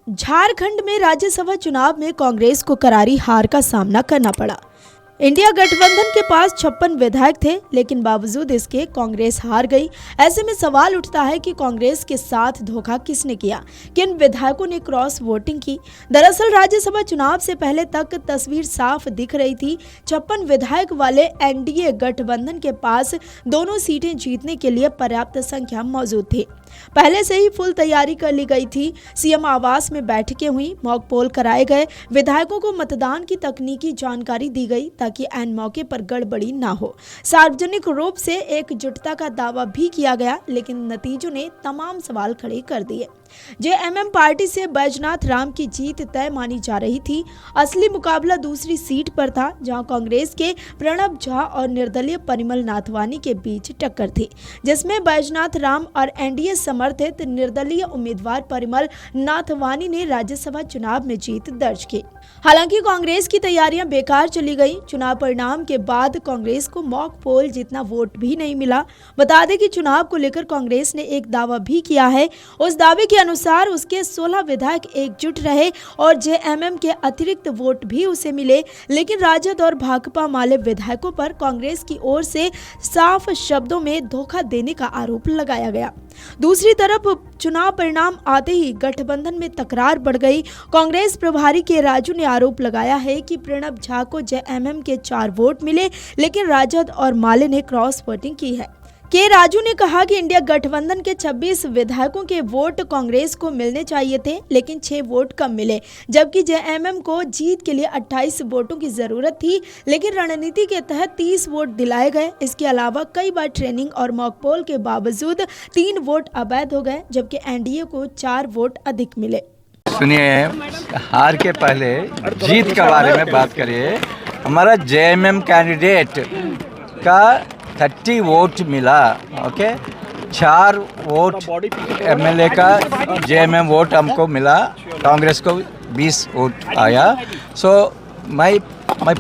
झारखंड में राज्यसभा चुनाव में कांग्रेस को करारी हार का सामना करना पड़ा। इंडिया गठबंधन के पास 56 विधायक थे, लेकिन बावजूद इसके कांग्रेस हार गई। ऐसे में सवाल उठता है कि कांग्रेस के साथ धोखा किसने किया, किन विधायकों ने क्रॉस वोटिंग की। दरअसल राज्यसभा चुनाव से पहले तक तस्वीर साफ दिख रही थी। 56 विधायक वाले एनडीए गठबंधन के पास दोनों सीटें जीतने के लिए पर्याप्त संख्या मौजूद थी। पहले से ही फुल तैयारी कर ली गई थी। सीएम आवास में बैठकें हुई, मॉक पोल कराए गए, विधायकों को मतदान की तकनीकी जानकारी दी गई ताकि ऐन मौके पर गड़बड़ी ना हो। सार्वजनिक रूप से एकजुटता का दावा भी किया गया, लेकिन नतीजों ने तमाम सवाल खड़े कर दिए। जेएमएम पार्टी से बैजनाथ राम की जीत तय मानी जा रही थी। असली मुकाबला दूसरी सीट पर था, जहां कांग्रेस के प्रणब झा और निर्दलीय परिमल नाथवानी के बीच टक्कर थी, जिसमें बैजनाथ राम और एनडीए समर्थित निर्दलीय उम्मीदवार परिमल नाथवानी ने राज्यसभा चुनाव में जीत दर्ज की। हालांकि कांग्रेस की तैयारियां बेकार चली गई। चुनाव परिणाम के बाद कांग्रेस को मॉक पोल जितना वोट भी नहीं मिला। बता दें कि चुनाव को लेकर कांग्रेस ने एक दावा भी किया है। उस दावे के अनुसार उसके 16 विधायक एकजुट रहे और जेएमएम के अतिरिक्त वोट भी उसे मिले, लेकिन राजद और भाकपा माले विधायकों पर कांग्रेस की ओर से साफ शब्दों में धोखा देने का आरोप लगाया गया। दूसरी तरफ चुनाव परिणाम आते ही गठबंधन में तकरार बढ़ गई। कांग्रेस प्रभारी के राजू ने आरोप लगाया है कि प्रणब झा को जेएमएम के 4 वोट मिले, लेकिन राजद और माले ने क्रॉस वोटिंग की है। के राजू ने कहा कि इंडिया गठबंधन के 26 विधायकों के वोट कांग्रेस को मिलने चाहिए थे, लेकिन 6 वोट कम मिले, जबकि जेएमएम को जीत के लिए 28 वोटों की जरूरत थी, लेकिन रणनीति के तहत 30 वोट दिलाए गए। इसके अलावा कई बार ट्रेनिंग और मॉक पोल के बावजूद 3 वोट अवैध हो गए, जबकि एनडीए को 4 वोट अधिक मिले। सुनिए, हार के पहले जीत के बारे में बात करिए। हमारा जेएमएम कैंडिडेट का 30 वोट मिला, ओके। 4 वोट एमएलए का जेएमएम वोट हमको मिला, कांग्रेस को 20 वोट आया। सो मैं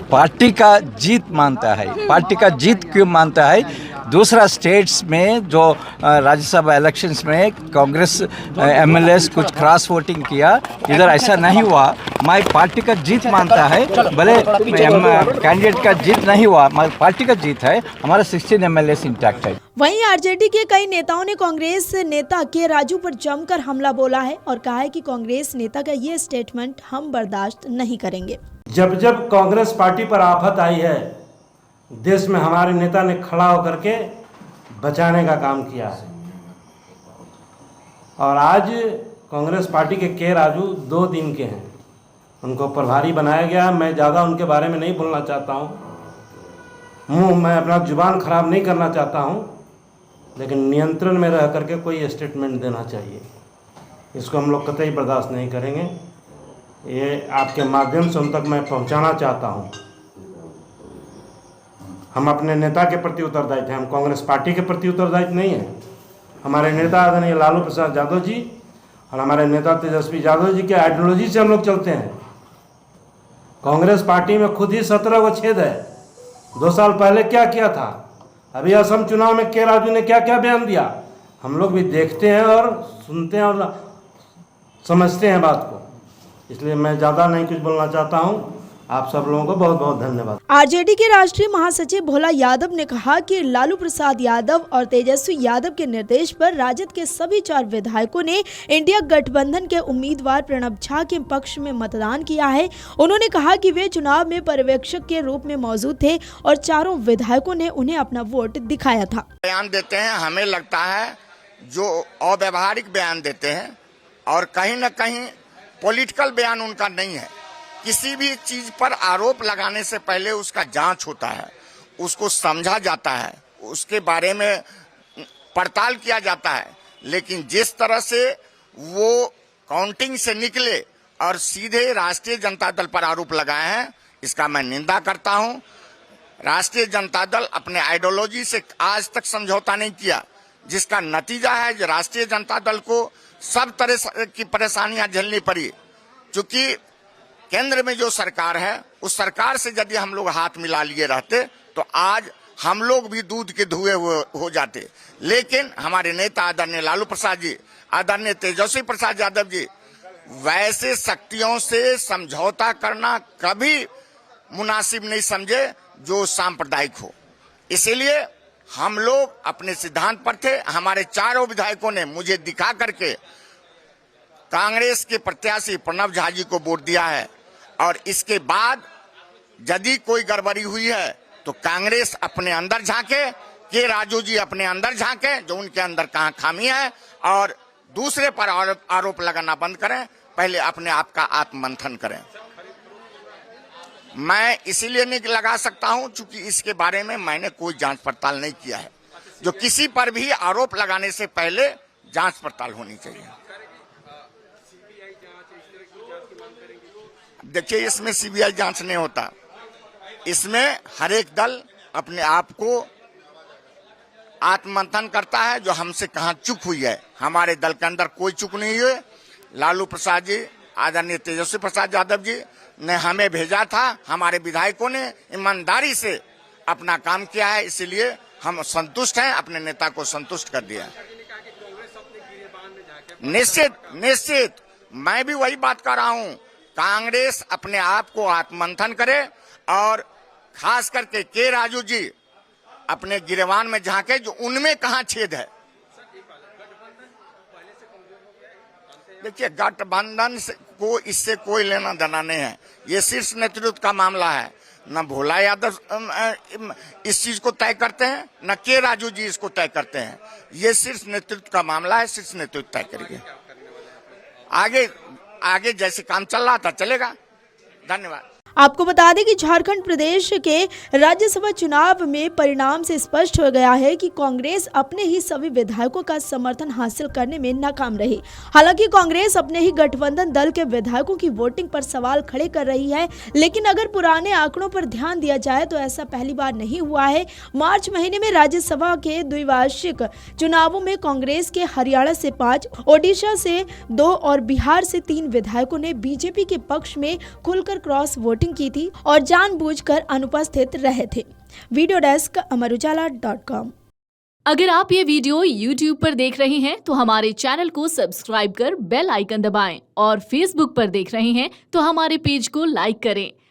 पार्टी का जीत मानता है। पार्टी का जीत क्यों मानता है? दूसरा स्टेट्स में जो राज्यसभा इलेक्शंस में कांग्रेस एमएलएस कुछ क्रॉस वोटिंग किया, इधर ऐसा नहीं हुआ। मैं पार्टी का जीत मानता है, भले कैंडिडेट का जीत नहीं हुआ, मगर पार्टी का जीत है। हमारा 16 एमएलएस इंटैक्ट है। वहीं आरजेडी के कई नेताओं ने कांग्रेस नेता के राजू पर जमकर हमला बोला है और कहा है कि कांग्रेस नेता का ये स्टेटमेंट हम बर्दाश्त नहीं करेंगे। जब जब कांग्रेस पार्टी पर आफत आई है, देश में हमारे नेता ने खड़ा होकर के बचाने का काम किया है। और आज कांग्रेस पार्टी के राजू 2 दिन के हैं, उनको प्रभारी बनाया गया। मैं ज़्यादा उनके बारे में नहीं बोलना चाहता हूँ, मैं अपना जुबान खराब नहीं करना चाहता हूँ, लेकिन नियंत्रण में रह करके कोई स्टेटमेंट देना चाहिए। इसको हम लोग कतई बर्दाश्त नहीं करेंगे। ये आपके माध्यम से उन तक मैं पहुँचाना चाहता हूँ। हम अपने नेता के प्रति उत्तरदायित्व हैं, हम कांग्रेस पार्टी के प्रति उत्तरदायित्व नहीं है। हमारे नेता आदरणीय लालू प्रसाद यादव जी और हमारे नेता तेजस्वी यादव जी के आइडियोलॉजी से हम लोग चलते हैं। कांग्रेस पार्टी में खुद ही 17 गो छेद है। 2 साल पहले क्या किया था, अभी असम चुनाव में के राजू ने क्या क्या बयान दिया, हम लोग भी देखते हैं और सुनते हैं और समझते हैं बात को। इसलिए मैं ज़्यादा नहीं कुछ बोलना चाहता हूँ। आप सब लोगों को बहुत बहुत धन्यवाद। आरजेडी के राष्ट्रीय महासचिव भोला यादव ने कहा कि लालू प्रसाद यादव और तेजस्वी यादव के निर्देश पर राजद के सभी 4 विधायकों ने इंडिया गठबंधन के उम्मीदवार प्रणब झा के पक्ष में मतदान किया है। उन्होंने कहा कि वे चुनाव में पर्यवेक्षक के रूप में मौजूद थे और चारों विधायकों ने उन्हें अपना वोट दिखाया था। बयान देते हैं, हमें लगता है जो अव्यवहारिक बयान देते हैं और कहीं न कहीं पॉलिटिकल बयान उनका नहीं है। किसी भी चीज पर आरोप लगाने से पहले उसका जांच होता है, उसको समझा जाता है, उसके बारे में पड़ताल किया जाता है। लेकिन जिस तरह से वो काउंटिंग से निकले और सीधे राष्ट्रीय जनता दल पर आरोप लगाए हैं, इसका मैं निंदा करता हूं। राष्ट्रीय जनता दल अपने आइडियोलॉजी से आज तक समझौता नहीं किया, जिसका नतीजा है कि राष्ट्रीय जनता दल को सब तरह की परेशानियां झेलनी पड़ी। क्योंकि केंद्र में जो सरकार है, उस सरकार से यदि हम लोग हाथ मिला लिए रहते तो आज हम लोग भी दूध के धुए हो जाते। लेकिन हमारे नेता आदरणीय लालू प्रसाद जी, आदरणीय तेजस्वी प्रसाद यादव जी वैसे शक्तियों से समझौता करना कभी मुनासिब नहीं समझे जो सांप्रदायिक हो। इसीलिए हम लोग अपने सिद्धांत पर थे। हमारे चारों विधायकों ने मुझे दिखा करके कांग्रेस के प्रत्याशी प्रणव झा जी को वोट दिया है, और इसके बाद यदि कोई गड़बड़ी हुई है तो कांग्रेस अपने अंदर झांके, के राजू जी अपने अंदर झांके, जो उनके अंदर कहां खामी है, और दूसरे पर आरोप लगाना बंद करें, पहले अपने आप का आत्ममंथन करें। मैं इसीलिए नहीं लगा सकता हूं क्योंकि इसके बारे में मैंने कोई जांच पड़ताल नहीं किया है। जो किसी पर भी आरोप लगाने से पहले जांच पड़ताल होनी चाहिए। देखिए, इसमें सीबीआई जांच नहीं होता। इसमें हर एक दल अपने आप को आत्ममंथन करता है, जो हमसे कहां चूक हुई है। हमारे दल के अंदर कोई चूक नहीं हुई। लालू प्रसाद जी, आदरणीय तेजस्वी प्रसाद यादव जी ने हमें भेजा था, हमारे विधायकों ने ईमानदारी से अपना काम किया है, इसलिए हम संतुष्ट हैं, अपने नेता को संतुष्ट कर दिया। निश्चित मैं भी वही बात कर रहा हूं। कांग्रेस अपने आप को आत्ममंथन करे, और खास करके के राजू जी अपने गिरवान में झांके, जो उनमें कहां छेद है। देखिए, गठबंधन को इससे कोई लेना देना नहीं है। ये शीर्ष नेतृत्व का मामला है। न भोला यादव इस चीज को तय करते हैं, न के राजू जी इसको तय करते हैं। ये शीर्ष नेतृत्व का मामला है, शीर्ष नेतृत्व तय करेंगे। आगे जैसे काम चल रहा था चलेगा। धन्यवाद। आपको बता दें कि झारखंड प्रदेश के राज्यसभा चुनाव में परिणाम से स्पष्ट हो गया है कि कांग्रेस अपने ही सभी विधायकों का समर्थन हासिल करने में नाकाम रही। हालांकि कांग्रेस अपने ही गठबंधन दल के विधायकों की वोटिंग पर सवाल खड़े कर रही है, लेकिन अगर पुराने आंकड़ों पर ध्यान दिया जाए तो ऐसा पहली बार नहीं हुआ है। मार्च महीने में राज्यसभा के द्विवार्षिक चुनावों में कांग्रेस के हरियाणा से 5, ओडिशा से 2 और बिहार से 3 विधायकों ने बीजेपी के पक्ष में खुलकर क्रॉस वोटिंग की थी और जानबूझकर अनुपस्थित रहे थे। Video desk Amarujala dot com. अगर आप ये वीडियो YouTube पर देख रहे हैं तो हमारे चैनल को सब्सक्राइब कर बेल आइकन दबाएं, और Facebook पर देख रहे हैं तो हमारे पेज को लाइक करें।